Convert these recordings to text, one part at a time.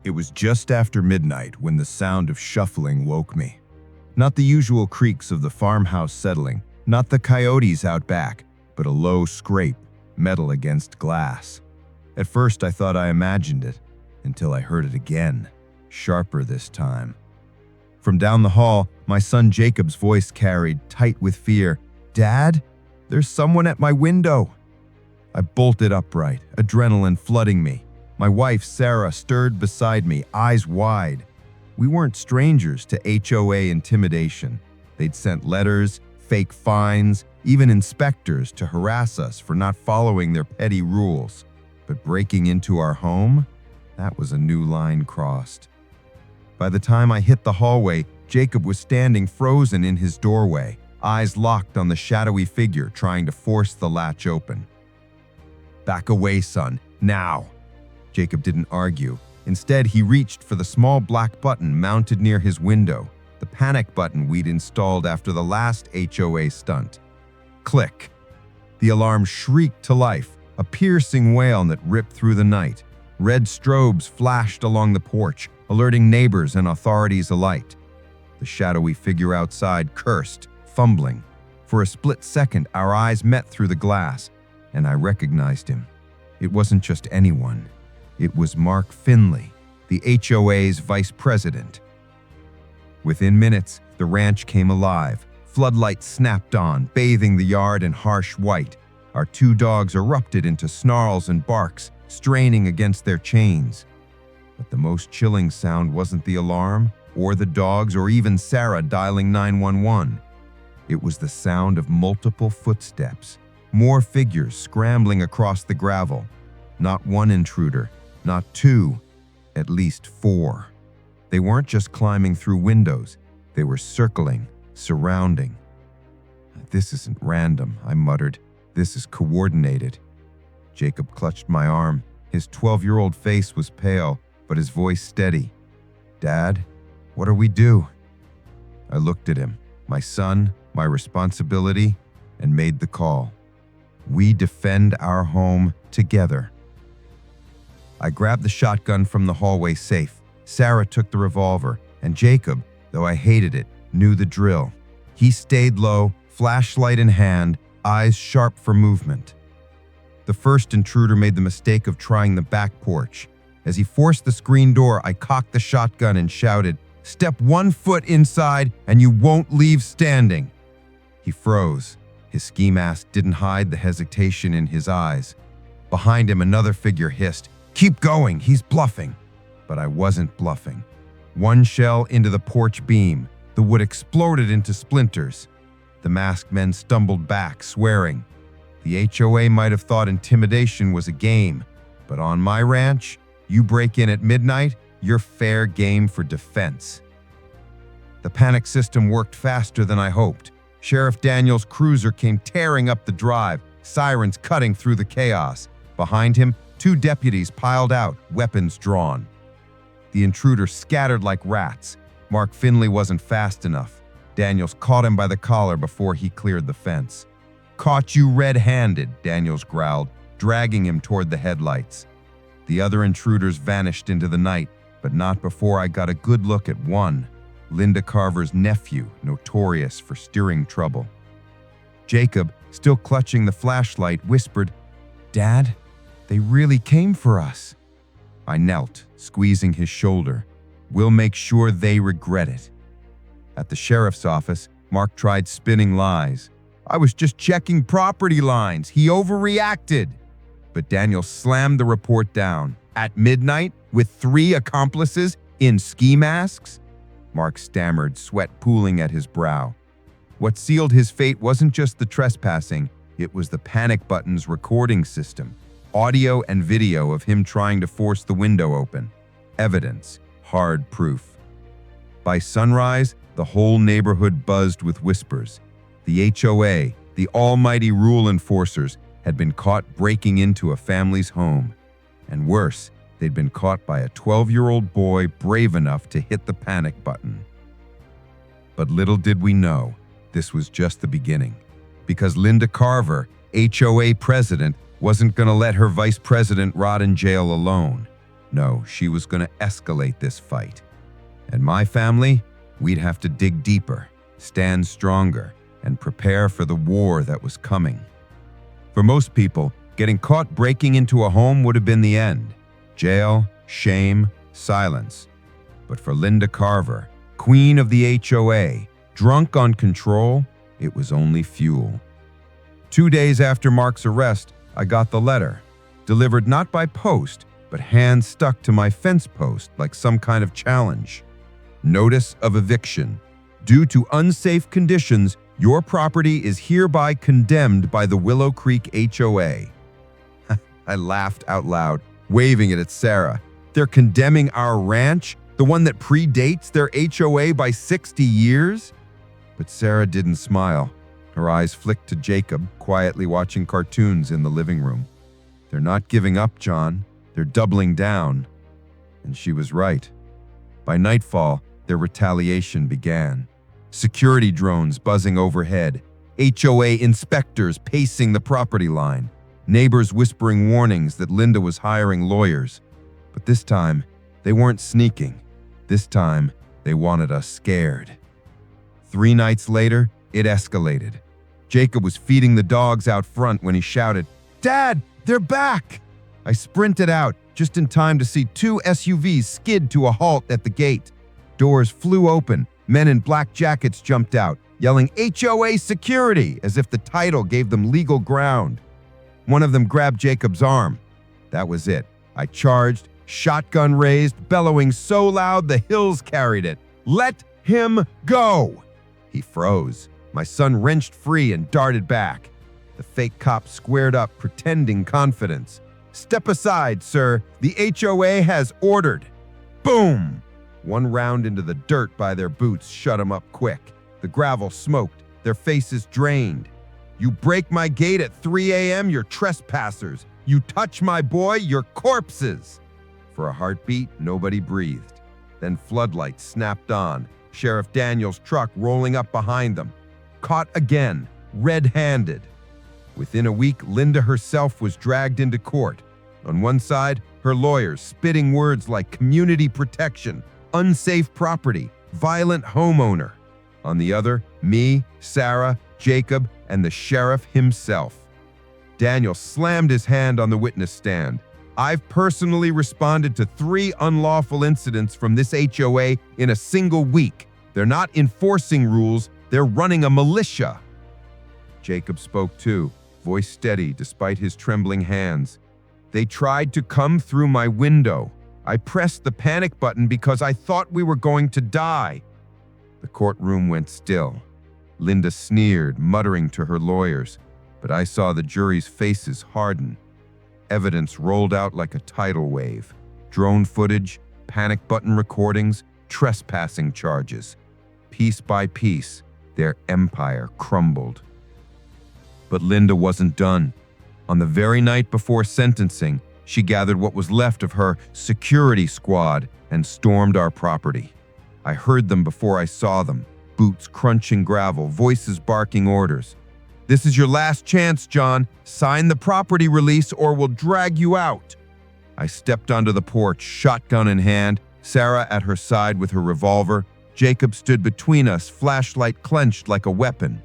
It was just after midnight when the sound of shuffling woke me. Not the usual creaks of the farmhouse settling, not the coyotes out back, but a low scrape, metal against glass. At first I thought I imagined it, until I heard it again, sharper this time. From down the hall, my son Jacob's voice carried, tight with fear, "Dad, there's someone at my window." I bolted upright, adrenaline flooding me. My wife, Sarah, stirred beside me, eyes wide. We weren't strangers to HOA intimidation. They'd sent letters, fake fines, even inspectors to harass us for not following their petty rules. But breaking into our home? That was a new line crossed. By the time I hit the hallway, Jacob was standing frozen in his doorway, eyes locked on the shadowy figure trying to force the latch open. "Back away, son, now." Jacob didn't argue. Instead, he reached for the small black button mounted near his window, the panic button we'd installed after the last HOA stunt. Click. The alarm shrieked to life, a piercing wail that ripped through the night. Red strobes flashed along the porch, alerting neighbors and authorities alike. The shadowy figure outside cursed, fumbling. For a split second, our eyes met through the glass, and I recognized him. It wasn't just anyone. It was Mark Finley, the HOA's vice president. Within minutes, the ranch came alive. Floodlights snapped on, bathing the yard in harsh white. Our two dogs erupted into snarls and barks, straining against their chains. But the most chilling sound wasn't the alarm, or the dogs, or even Sarah dialing 911. It was the sound of multiple footsteps, more figures scrambling across the gravel. Not one intruder, not two, at least four. They weren't just climbing through windows, they were circling, surrounding. "This isn't random," I muttered. "This is coordinated." Jacob clutched my arm. His 12-year-old face was pale, but his voice steady. "Dad, what do we do?" I looked at him, my son, my responsibility, and made the call. We defend our home together. I grabbed the shotgun from the hallway safe. Sarah took the revolver, and Jacob, though I hated it, knew the drill. He stayed low, flashlight in hand, eyes sharp for movement. The first intruder made the mistake of trying the back porch. As he forced the screen door, I cocked the shotgun and shouted, "Step 1 foot inside and you won't leave standing." He froze. His ski mask didn't hide the hesitation in his eyes. Behind him, another figure hissed, "Keep going, he's bluffing." But I wasn't bluffing. One shell into the porch beam. The wood exploded into splinters. The masked men stumbled back, swearing. The HOA might have thought intimidation was a game, but on my ranch, you break in at midnight, you're fair game for defense. The panic system worked faster than I hoped. Sheriff Daniels' cruiser came tearing up the drive, sirens cutting through the chaos. Behind him, 2 deputies piled out, weapons drawn. The intruder scattered like rats. Mark Finley wasn't fast enough. Daniels caught him by the collar before he cleared the fence. "Caught you red-handed," Daniels growled, dragging him toward the headlights. The other intruders vanished into the night, but not before I got a good look at one, Linda Carver's nephew, notorious for stirring trouble. Jacob, still clutching the flashlight, whispered, "Dad, they really came for us." I knelt, squeezing his shoulder. "We'll make sure they regret it." At the sheriff's office, Mark tried spinning lies. "I was just checking property lines. He overreacted." But Daniel slammed the report down. "At midnight, with 3 accomplices in ski masks?" Mark stammered, sweat pooling at his brow. What sealed his fate wasn't just the trespassing, it was the panic button's recording system. Audio and video of him trying to force the window open. Evidence, hard proof. By sunrise, the whole neighborhood buzzed with whispers. The HOA, the almighty rule enforcers, had been caught breaking into a family's home. And worse, they'd been caught by a 12-year-old boy brave enough to hit the panic button. But little did we know, this was just the beginning. Because Linda Carver, HOA president, wasn't going to let her vice president rot in jail alone. No, she was going to escalate this fight. And my family, we'd have to dig deeper, stand stronger, and prepare for the war that was coming. For most people, getting caught breaking into a home would have been the end. Jail, shame, silence. But for Linda Carver, queen of the HOA, drunk on control, it was only fuel. 2 days after Mark's arrest, I got the letter, delivered not by post, but hand stuck to my fence post like some kind of challenge. Notice of eviction. Due to unsafe conditions, your property is hereby condemned by the Willow Creek HOA. I laughed out loud, waving it at Sarah. They're condemning our ranch, the one that predates their HOA by 60 years? But Sarah didn't smile. Her eyes flicked to Jacob, quietly watching cartoons in the living room. They're not giving up, John. They're doubling down. And she was right. By nightfall, their retaliation began. Security drones buzzing overhead, HOA inspectors pacing the property line, neighbors whispering warnings that Linda was hiring lawyers. But this time, they weren't sneaking. This time, they wanted us scared. 3 nights later, it escalated. Jacob was feeding the dogs out front when he shouted, "Dad, they're back!" I sprinted out, just in time to see 2 SUVs skid to a halt at the gate. Doors flew open. Men in black jackets jumped out, yelling HOA security as if the title gave them legal ground. One of them grabbed Jacob's arm. That was it. I charged, shotgun raised, bellowing so loud the hills carried it. "Let him go!" He froze. My son wrenched free and darted back. The fake cop squared up, pretending confidence. "Step aside, sir. The HOA has ordered." Boom! One round into the dirt by their boots shut them up quick. The gravel smoked, their faces drained. "You break my gate at 3 a.m., you're trespassers. You touch my boy, you're corpses." For a heartbeat, nobody breathed. Then floodlights snapped on, Sheriff Daniels' truck rolling up behind them. Caught again, red-handed. Within a week, Linda herself was dragged into court. On one side, her lawyers spitting words like community protection, unsafe property, violent homeowner. On the other, me, Sarah, Jacob, and the sheriff himself. Daniel slammed his hand on the witness stand. "I've personally responded to 3 unlawful incidents from this HOA in a single week. They're not enforcing rules, they're running a militia." Jacob spoke too, voice steady despite his trembling hands. "They tried to come through my window. I pressed the panic button because I thought we were going to die." The courtroom went still. Linda sneered, muttering to her lawyers, but I saw the jury's faces harden. Evidence rolled out like a tidal wave. Drone footage, panic button recordings, trespassing charges. Piece by piece, their empire crumbled. But Linda wasn't done. On the very night before sentencing, she gathered what was left of her security squad and stormed our property. I heard them before I saw them, boots crunching gravel, voices barking orders. "This is your last chance, John. Sign the property release or we'll drag you out." I stepped onto the porch, shotgun in hand, Sarah at her side with her revolver. Jacob stood between us, flashlight clenched like a weapon.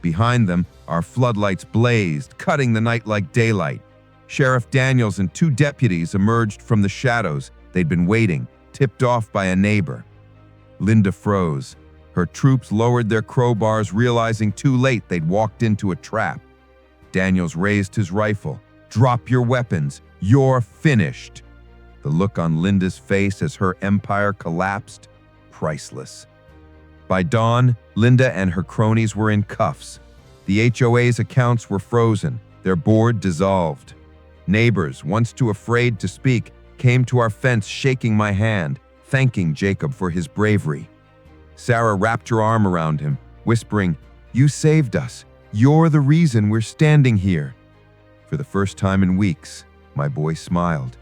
Behind them, our floodlights blazed, cutting the night like daylight. Sheriff Daniels and 2 deputies emerged from the shadows. They'd been waiting, tipped off by a neighbor. Linda froze. Her troops lowered their crowbars, realizing too late they'd walked into a trap. Daniels raised his rifle. "Drop your weapons. You're finished." The look on Linda's face as her empire collapsed, priceless. By dawn, Linda and her cronies were in cuffs. The HOA's accounts were frozen, their board dissolved. Neighbors, once too afraid to speak, came to our fence shaking my hand, thanking Jacob for his bravery. Sarah wrapped her arm around him, whispering, "You saved us. You're the reason we're standing here." For the first time in weeks, my boy smiled.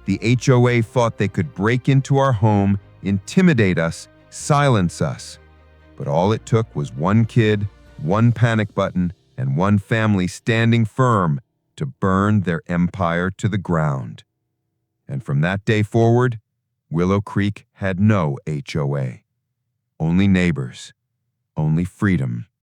The HOA thought they could break into our home, intimidate us, silence us. But all it took was one kid, one panic button, and one family standing firm to burn their empire to the ground. And from that day forward, Willow Creek had no HOA. Only neighbors, only freedom,